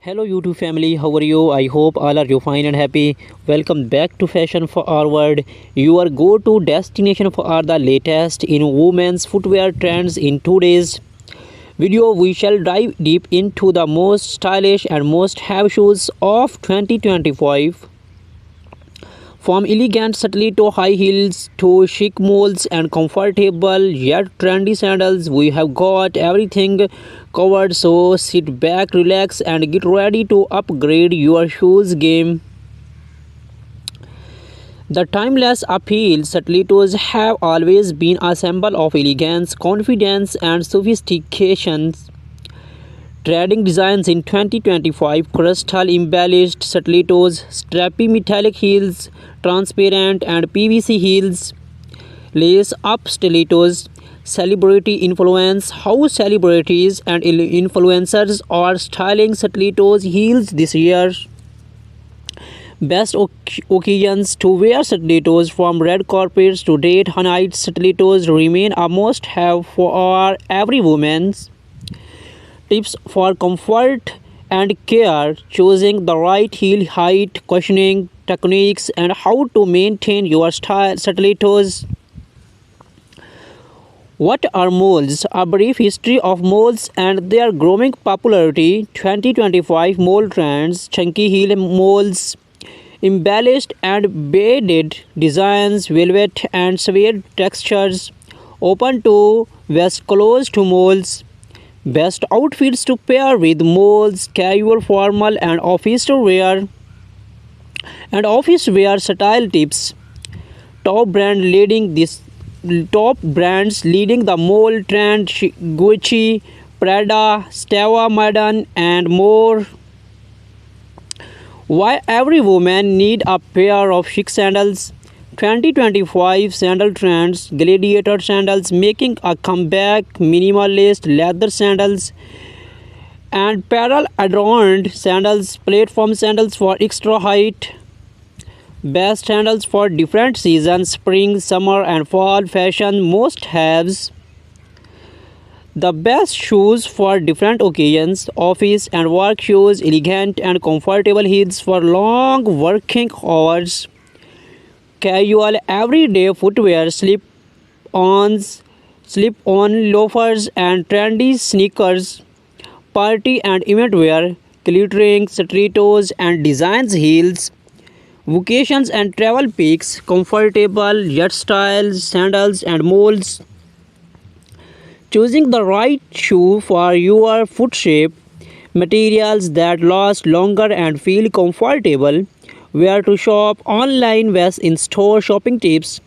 Hello YouTube family, how are you? I hope all are you fine and happy. Welcome back to Fashion Forward, your go-to destination for all the latest in women's footwear trends. In today's video, we shall dive deep into the most stylish and most have shoes of 2025. From elegant stiletto high heels to chic molds and comfortable yet trendy sandals, we have got everything covered. So sit back, relax, and get ready to upgrade your shoes game. The timeless appeal stilettos have always been a symbol of elegance, confidence, and sophistication. Trading designs in 2025: crystal embellished stilettos, strappy metallic heels, transparent and PVC heels, lace up stilettos. Celebrity influence: how celebrities and influencers are styling stilettos heels this year. Best occasions to wear stilettos: from red carpets to date nights, stilettos remain a must have for every woman. Tips for comfort and care: choosing the right heel height, cushioning techniques, and how to maintain your stilettos. What are molds? A brief history of molds and their growing popularity. 2025 mold trends: chunky heel molds, embellished and beaded designs, velvet and suede textures, open to vest, closed to molds. Best outfits to pair with molds: casual, formal, and office wear. And office wear style tips: top brand leading this top brands leading the mold trend: Gucci, Prada, Stella Madden, and more. Why every woman need a pair of chic sandals? 2025 sandal trends: gladiator sandals making a comeback, minimalist leather sandals, and pearl adorned sandals, platform sandals for extra height. Best sandals for different seasons: spring, summer, and fall fashion must haves. The best shoes for different occasions: office and work shoes, elegant and comfortable heels for long working hours. Casual everyday footwear: slip-on loafers and trendy sneakers. Party and event wear: glittering stilettos and designs heels. Vacations and travel picks: comfortable yet stylish sandals and molds. Choosing the right shoe for your foot shape, materials that last longer and feel comfortable. Where to shop: online vs in-store shopping tips.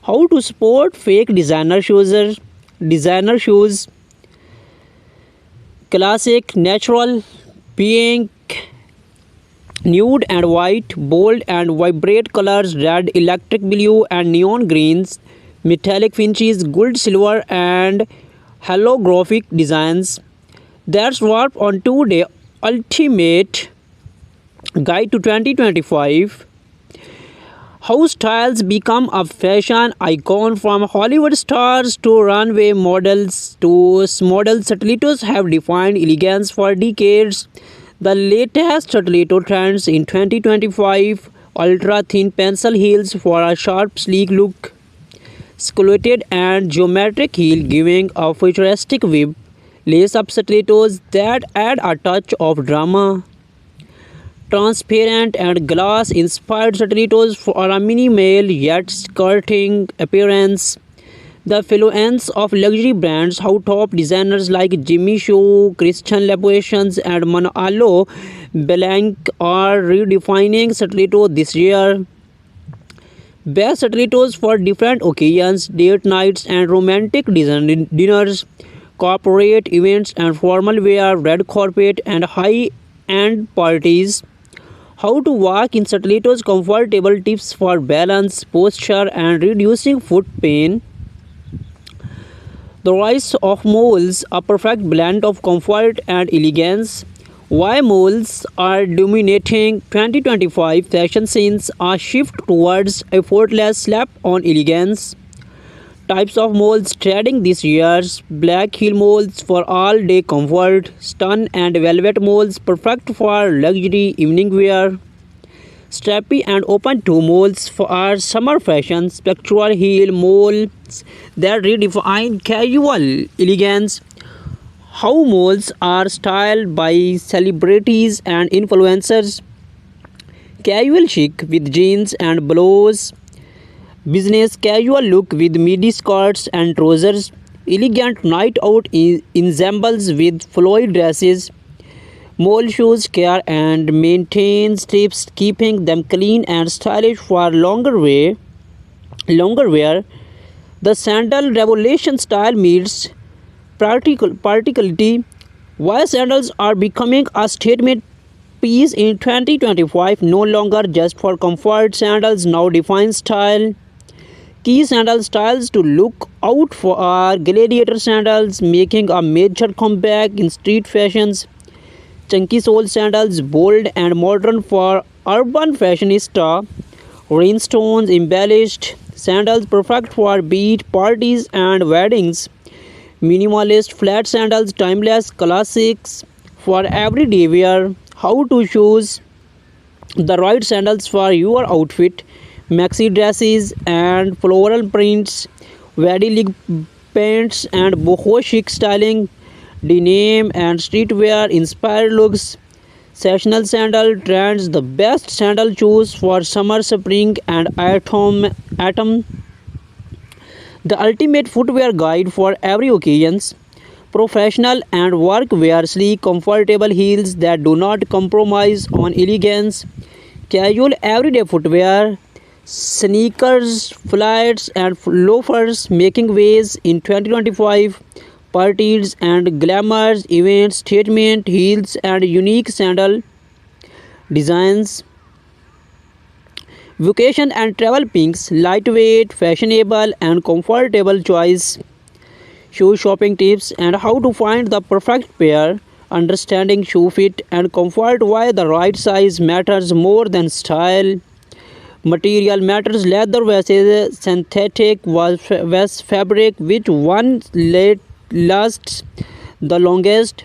How to spot fake designer shoes. Classic, natural, pink, nude and white, bold and vibrant colors: red, electric blue, and neon greens. Metallic finishes: gold, silver, and holographic designs. That's what on today ultimate guide to 2025. How styles become a fashion icon: from Hollywood stars to runway models to model stilettos have defined elegance for decades. The latest stiletto trends in 2025: ultra thin pencil heels for a sharp sleek look, sculpted and geometric heel giving a futuristic whip, lace up stilettos that add a touch of drama, transparent and glass inspired stilettos for a minimal yet skirting appearance. The influence of luxury brands: how top designers like Jimmy Choo, Christian Louboutin, and Manolo Blahnik are redefining stiletto this year. Best stilettos for different occasions: date nights and romantic dinners, corporate events and formal wear, red carpet and high-end parties. How to walk in stilettos: comfortable tips for balance, posture, and reducing foot pain. The rise of moles: a perfect blend of comfort and elegance. Why moles are dominating 2025 fashion scenes: a shift towards effortless slap-on elegance. Types of moles trending this year's black heel moles for all day comfort, stun and velvet moles perfect for luxury evening wear, strappy and open toe moles for our summer fashion, spectral heel moles that redefine casual elegance. How moles are styled by celebrities and influencers, casual chic with jeans and blouse, business casual look with midi skirts and trousers, elegant night out ensembles with flowy dresses. Mole shoes care and maintains tips, keeping them clean and stylish for longer wear. The sandal revolution style meets practicality. Why sandals are becoming a statement piece in 2025, no longer just for comfort. Sandals now define style. Key sandal styles to look out for are gladiator sandals, making a major comeback in street fashions. Chunky sole sandals, bold and modern for urban fashionista. Rhinestones embellished sandals, perfect for beach parties and weddings. Minimalist flat sandals, timeless classics for everyday wear. How to choose the right sandals for your outfit. Maxi dresses and floral prints, very leg pants and boho chic styling, denim and streetwear inspired looks. Sessional sandal trends, the best sandal shoes for summer, spring, and autumn. The ultimate footwear guide for every occasions. Professional and work wear, sleek, comfortable heels that do not compromise on elegance. Casual everyday footwear, sneakers, flats, and loafers making waves in 2025. Parties and glamours events, statement heels, and unique sandal designs. Vacation and travel pinks, lightweight, fashionable, and comfortable choice. Shoe shopping tips and how to find the perfect pair. Understanding shoe fit and comfort, why the right size matters more than style. Material matters, leather versus synthetic was fabric, which one lasts the longest.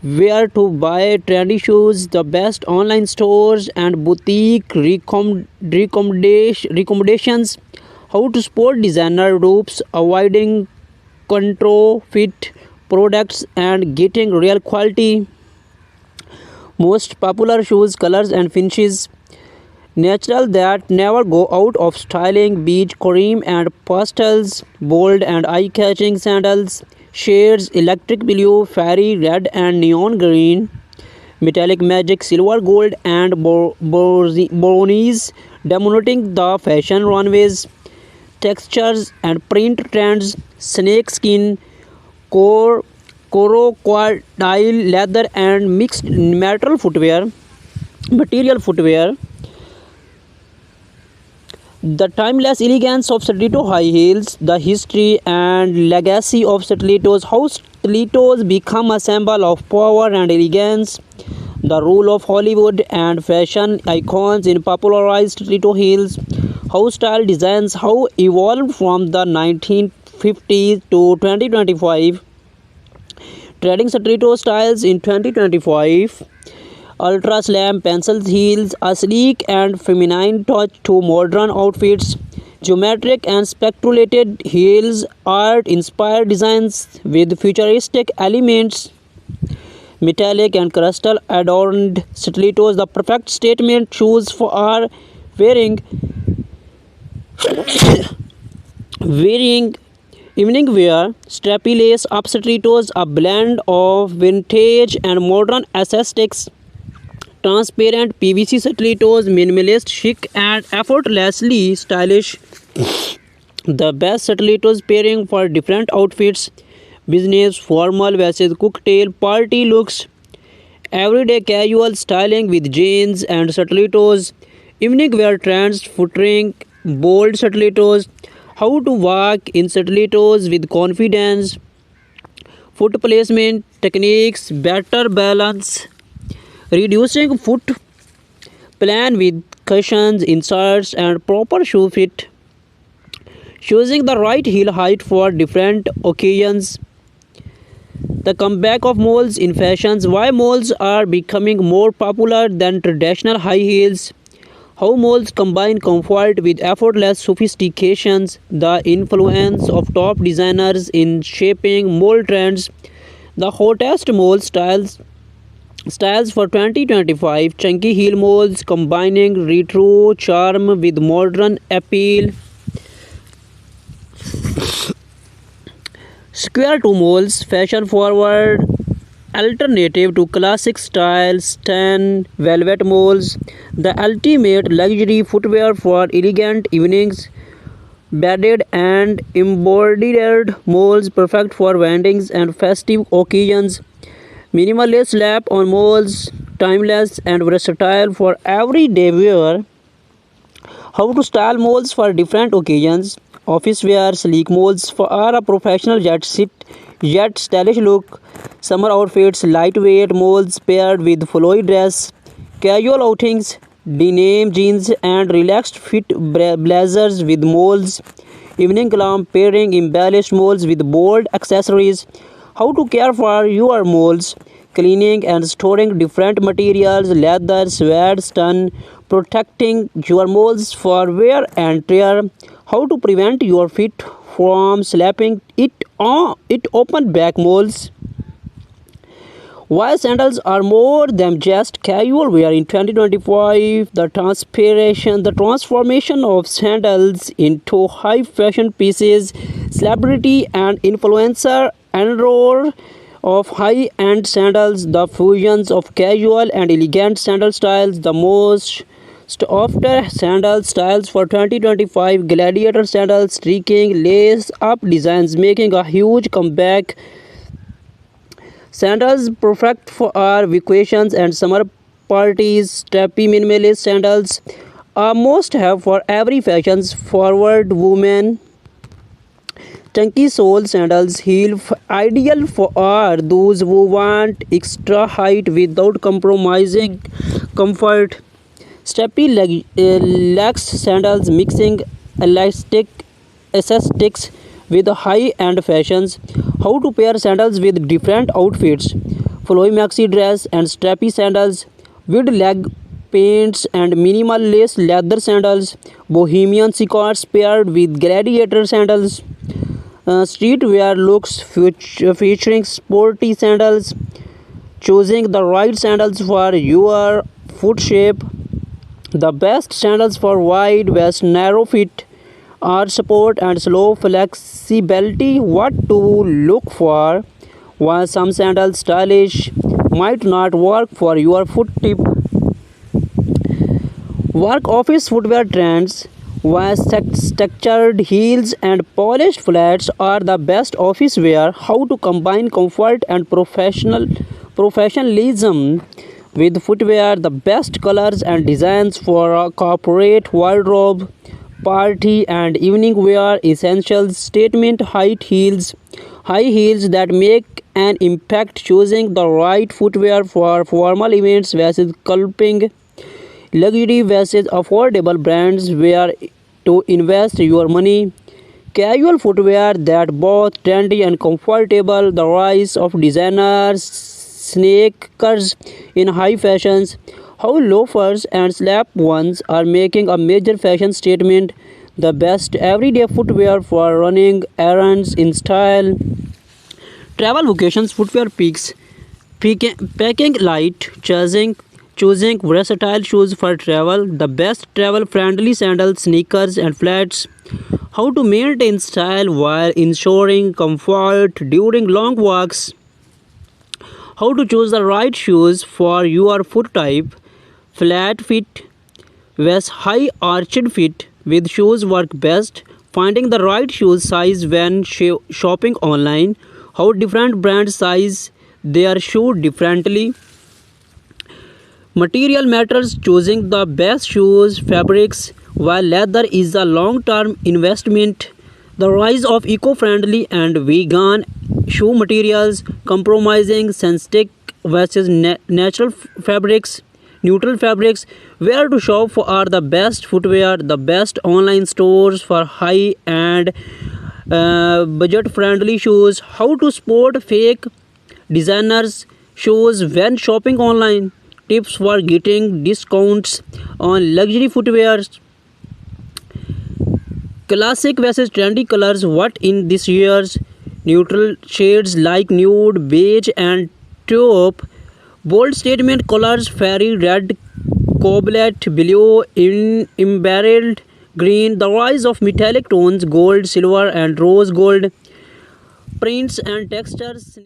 Where to buy trendy shoes, the best online stores and boutique recommendations. How to sport designer ropes, avoiding counterfeit products and getting real quality. Most popular shoes, colors and finishes. Natural that never go out of styling, beach cream and pastels, bold and eye-catching sandals, shades electric blue, fairy red and neon green, metallic magic silver gold and brownies, dominating the fashion runways. Textures and print trends, snake skin, crocodile leather and mixed material footwear. The timeless elegance of stiletto high heels, the history and legacy of stilettos, how stilettos become a symbol of power and elegance, the role of Hollywood and fashion icons in popularized stiletto heels, how style designs how evolved from the 1950s to 2025, trading stiletto styles in 2025. Ultra slam pencil heels, a sleek and feminine touch to modern outfits. Geometric and speculated heels, art inspired designs with futuristic elements. Metallic and crystal adorned stilettos, the perfect statement shoes for our wearing wearing evening wear. Strappy lace up stilettos, a blend of vintage and modern aesthetics. Transparent PVC stilettos, minimalist, chic, and effortlessly stylish. The best stilettos pairing for different outfits. Business, formal versus cocktail party looks. Everyday casual styling with jeans and stilettos. Evening wear trends, featuring bold stilettos. How to walk in stilettos with confidence. Foot placement techniques, better balance. Reducing foot plan with cushions, inserts, and proper shoe fit. choosing the right heel height for different occasions. The comeback of moles in fashions. Why moles are becoming more popular than traditional high heels. How moles combine comfort with effortless sophistications. The influence of top designers in shaping mole trends. The hottest mole styles for 2025. Chunky heel moles combining retro charm with modern appeal. Square toe moles, fashion forward alternative to classic style tan velvet moles, the ultimate luxury footwear for elegant evenings. Beaded and embroidered moles perfect for weddings and festive occasions. Minimalist slap on moles, timeless and versatile for everyday wear. How to style moles for different occasions. Office wear sleek moles for a professional yet stylish look. Summer outfits lightweight moles paired with flowy dress. Casual outings denim jeans and relaxed fit blazers with moles. Evening glam pairing embellished moles with bold accessories. How to care for your moles. Cleaning and storing different materials, leather, suede, stun, protecting your moles for wear and tear. How to prevent your feet from slapping it open back moles. Why sandals are more than just casual wear in 2025. The transformation of sandals into high fashion pieces. Celebrity and influencer enroll of high-end sandals, the fusions of casual and elegant sandal styles, the most after sandal styles for 2025. Gladiator sandals, streaking lace up designs making a huge comeback. Sandals perfect for our vacations and summer parties. Strappy minimalist sandals are must have for every fashions forward woman. Chunky sole sandals ideal for are those who want extra height without compromising comfort. Strappy lax sandals mixing elastic aesthetics with high-end fashions. How to pair sandals with different outfits. Flowy maxi dress and strappy sandals with leg paints and minimal lace leather sandals. Bohemian scarves paired with gladiator sandals. Streetwear looks featuring sporty sandals. Choosing the right sandals for your foot shape. The best sandals for wide waist, narrow fit, arch support, and slow flexibility. What to look for? While some sandals stylish might not work for your foot tip. Work office footwear trends. While structured heels and polished flats are the best office wear, how to combine comfort and professionalism with footwear. The best colors and designs for a corporate wardrobe, party and evening wear essentials. Statement high heels that make an impact. Choosing the right footwear for formal events versus sculpting. Luxury versus affordable brands where to invest your money. Casual footwear that both trendy and comfortable. The rise of designers sneakers in high fashions. How loafers and slap-ons are making a major fashion statement. The best everyday footwear for running errands in style. Travel vacations footwear picks. Packing light, choosing versatile shoes for travel, the best travel friendly sandals, sneakers, and flats. How to maintain style while ensuring comfort during long walks. How to choose the right shoes for your foot type. Flat fit vs high arched fit with shoes work best. Finding the right shoe size when shopping online. How different brands size their shoe differently. Material matters, choosing the best shoes, fabrics, while leather is a long-term investment. The rise of eco-friendly and vegan shoe materials, compromising synthetic versus natural fabrics. neutral fabrics. Where to shop for are the best footwear, the best online stores for high and budget friendly shoes. How to spot fake designers shoes when shopping online. Tips for getting discounts on luxury footwear. Classic versus trendy colors. What in this year's neutral shades like nude, beige, and taupe. Bold statement colors: fairy red, cobalt blue, emerald green. The rise of metallic tones: gold, silver, and rose gold. Prints and textures.